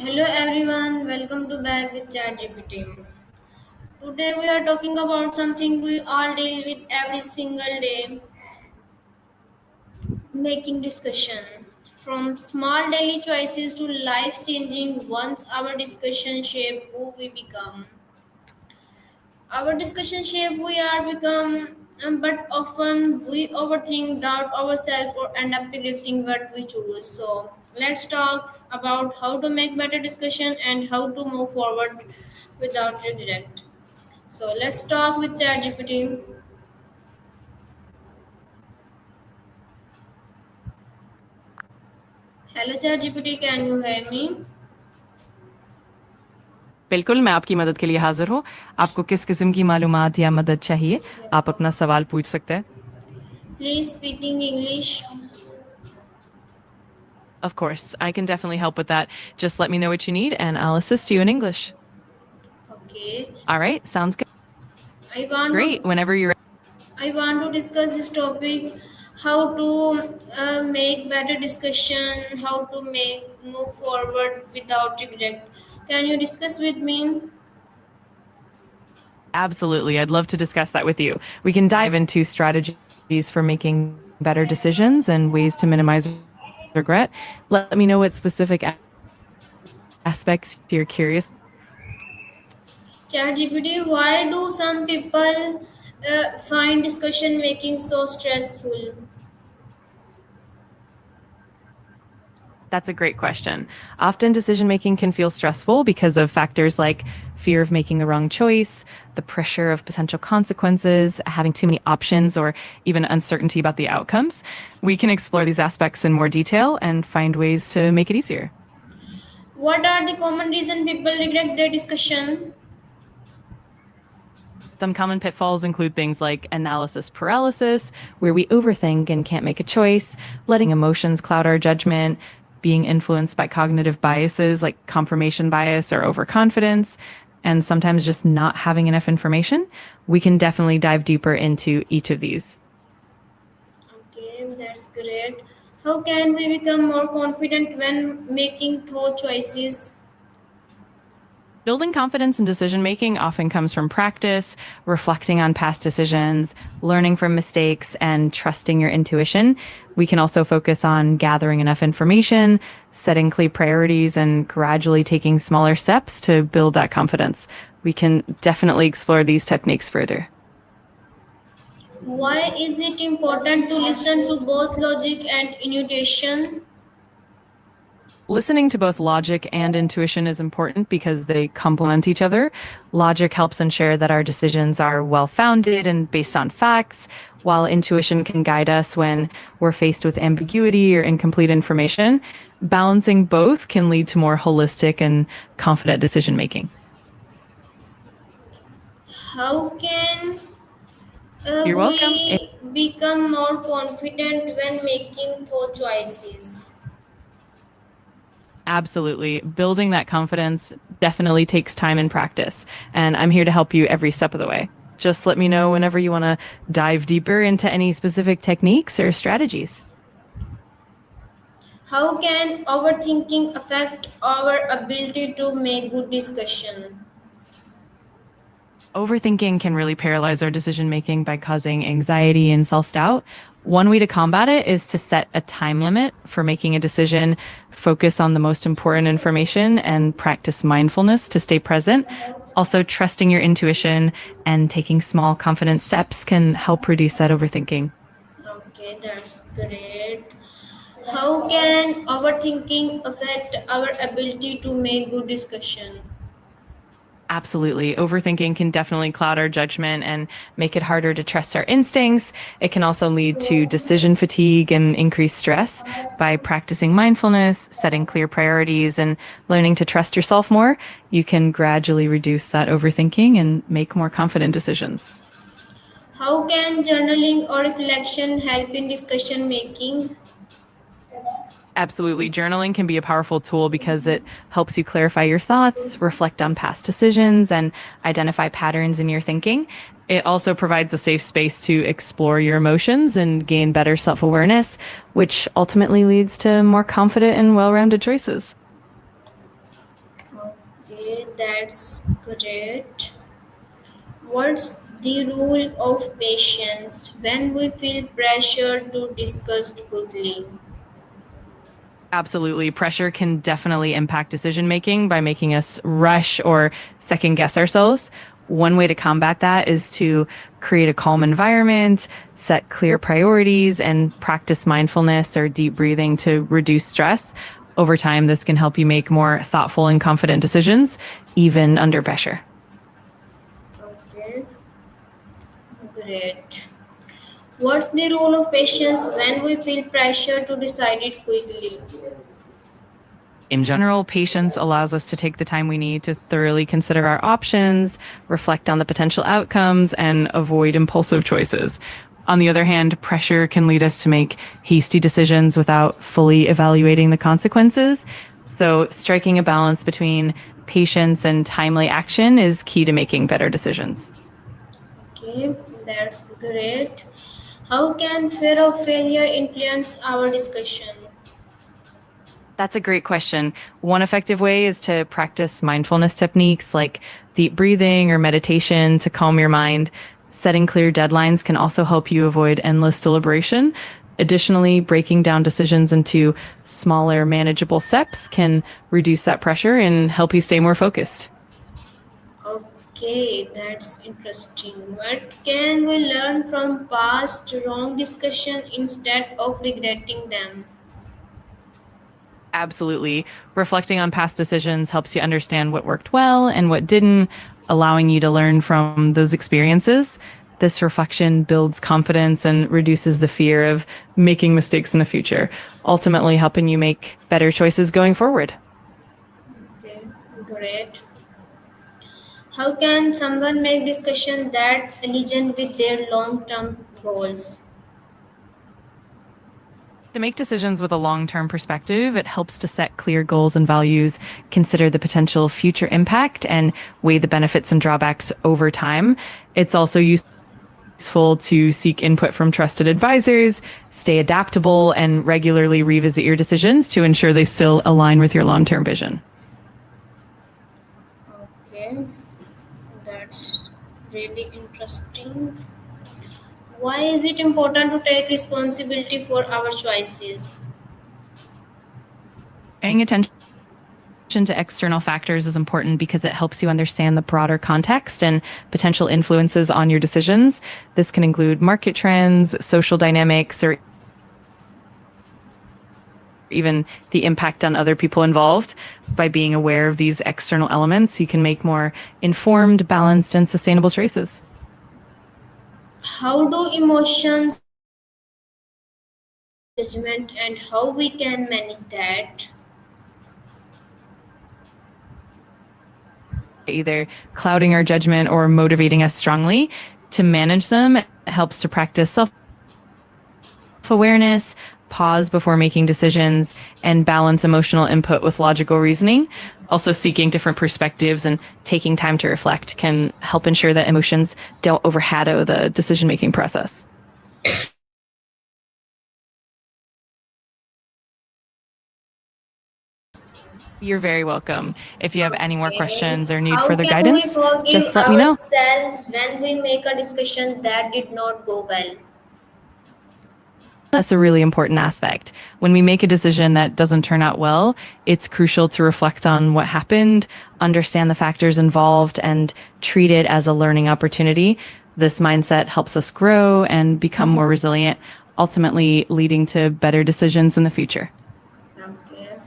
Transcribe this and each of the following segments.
Hello everyone, welcome to back with ChatGPT. Today we are talking about something we all deal with every single day, making discussion. From small daily choices to life-changing ones, our discussion shape who we become. Our discussion shape we are become, but often we overthink, doubt ourselves, or end up regretting what we choose. So let's talk about how to make better discussion and how to move forward without regret. So let's talk with ChatGPT. Hello ChatGPT, can you hear me? बिल्कुल, मैं आपकी मदद के लिए हाज़िर हूँ। आपको किस किस्म की मालूमात या मदद चाहिए? आप अपना सवाल पूछ सकते हैं। Please speaking English. Of course, I can definitely help with that. Just let me know what you need and I'll assist you in English. Okay. All right, sounds good. I want Great. to Whenever you're I want to discuss this topic, how to make better discussion, how to make move forward without regret. Can you discuss with me? absolutely, I'd love to discuss that with you. We can dive into strategies for making better decisions and ways to minimize regret. Let me know what specific aspects you're curious. ChatGPT, why do some people find discussion making so stressful? That's a great question. Often decision making can feel stressful because of factors like fear of making the wrong choice, the pressure of potential consequences, having too many options, or even uncertainty about the outcomes. We can explore these aspects in more detail and find ways to make it easier. What are the common reason people regret their discussion? Some common pitfalls include things like analysis paralysis, where we overthink and can't make a choice, letting emotions cloud our judgment, being influenced by cognitive biases like confirmation bias or overconfidence, and sometimes just not having enough information. We can definitely dive deeper into each of these. Okay, that's great. How can we become more confident when making thought choices? Building confidence in decision making often comes from practice, reflecting on past decisions, learning from mistakes, and trusting your intuition. We can also focus on gathering enough information, setting clear priorities, and gradually taking smaller steps to build that confidence. We can definitely explore these techniques further. Why is it important to listen to both logic and intuition? Listening to both logic and intuition is important because they complement each other. Logic helps ensure that our decisions are well founded and based on facts, while intuition can guide us when we're faced with ambiguity or incomplete information. Balancing both can lead to more holistic and confident decision making. How can You're welcome. we become more confident when making thought choices? Absolutely. Building that confidence definitely takes time and practice. And I'm here to help you every step of the way. Just let me know whenever you want to dive deeper into any specific techniques or strategies. How can overthinking affect our ability to make good discussion? Overthinking can really paralyze our decision making by causing anxiety and self doubt. One way to combat it is to set a time limit for making a decision, focus on the most important information, and practice mindfulness to stay present. Also, trusting your intuition and taking small, confident steps can help reduce that overthinking. Okay, that's great. How can overthinking affect our ability to make good discussion? Absolutely. Overthinking can definitely cloud our judgment and make it harder to trust our instincts. It can also lead to decision fatigue and increased stress. By practicing mindfulness, setting clear priorities, and learning to trust yourself more, you can gradually reduce that overthinking and make more confident decisions. How can journaling or reflection help in discussion making? Absolutely. Journaling can be a powerful tool because it helps you clarify your thoughts, reflect on past decisions, and identify patterns in your thinking. It also provides a safe space to explore your emotions and gain better self awareness, which ultimately leads to more confident and well rounded choices. That's great. What's the role of patience when we feel pressure to discuss quickly? Absolutely. Pressure can definitely impact decision making by making us rush or second guess ourselves. One way to combat that is to create a calm environment, set clear priorities, and practice mindfulness or deep breathing to reduce stress. Over time, this can help you make more thoughtful and confident decisions, even under pressure. Okay, great. What's the role of patience when we feel pressure to decide it quickly? In general, patience allows us to take the time we need to thoroughly consider our options, reflect on the potential outcomes, and avoid impulsive choices. On the other hand, pressure can lead us to make hasty decisions without fully evaluating the consequences. So, striking a balance between patience and timely action is key to making better decisions. Okay, that's great. How can fear of failure influence our discussion? That's a great question. One effective way is to practice mindfulness techniques like deep breathing or meditation to calm your mind. Setting clear deadlines can also help you avoid endless deliberation. Additionally, breaking down decisions into smaller, manageable steps can reduce that pressure and help you stay more focused. Okay, that's interesting. What can we learn from past wrong discussion instead of regretting them? Absolutely. Reflecting on past decisions helps you understand what worked well and what didn't, allowing you to learn from those experiences. This reflection builds confidence and reduces the fear of making mistakes in the future, ultimately helping you make better choices going forward. Okay, great. How can someone make discussion that align with their long-term goals? To make decisions with a long term perspective, it helps to set clear goals and values, consider the potential future impact, and weigh the benefits and drawbacks over time. It's also useful to seek input from trusted advisors, stay adaptable, and regularly revisit your decisions to ensure they still align with your long term vision. Okay, that's really interesting. Why is it important to take responsibility for our choices? Paying attention to external factors is important because it helps you understand the broader context and potential influences on your decisions. This can include market trends, social dynamics, or even the impact on other people involved. By being aware of these external elements, you can make more informed, balanced, and sustainable choices. How do emotions influence judgment and how we can manage that? Either clouding our judgment or motivating us strongly. To manage them, it helps to practice self awareness, pause before making decisions, and balance emotional input with logical reasoning. Also, seeking different perspectives and taking time to reflect can help ensure that emotions don't overshadow the decision making process. You're very welcome. If you have any more Okay. questions or need How further can we guidance, forgive just let me know. ourselves when we make a discussion that did not go well? That's a really important aspect. When we make a decision that doesn't turn out well, it's crucial to reflect on what happened, understand the factors involved, and treat it as a learning opportunity. This mindset helps us grow and become more resilient, ultimately leading to better decisions in the future. Okay,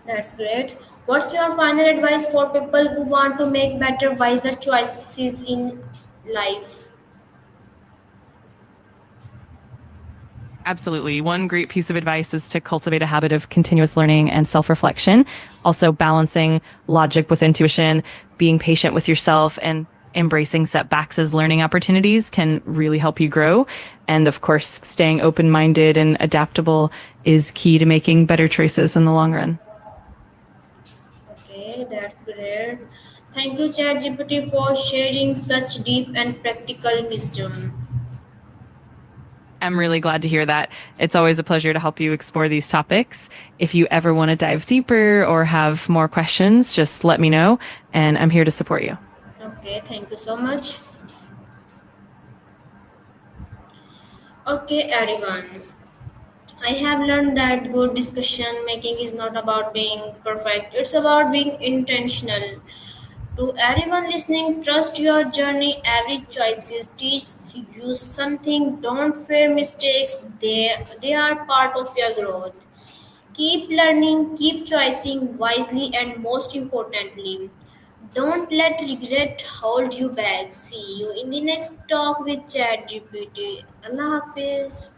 that's great. What's your final advice for people who want to make better, wiser choices in life? Absolutely. One great piece of advice is to cultivate a habit of continuous learning and self reflection. Also, balancing logic with intuition, being patient with yourself, and embracing setbacks as learning opportunities can really help you grow. And of course, staying open minded and adaptable is key to making better choices in the long run. Okay, that's great. Thank you, ChatGPT, for sharing such deep and practical wisdom. I'm really glad to hear that. It's always a pleasure to help you explore these topics. If you ever want to dive deeper or have more questions, just let me know, and I'm here to support you. Okay, thank you so much. Okay, everyone. I have learned that good discussion making is not about being perfect, it's about being intentional. To everyone listening, trust your journey. Every choices teaches you something. Don't fear mistakes. They are part of your growth. Keep learning, keep choosing wisely, and most importantly, don't let regret hold you back. See you in the next talk with ChatGPT. Allah Hafiz.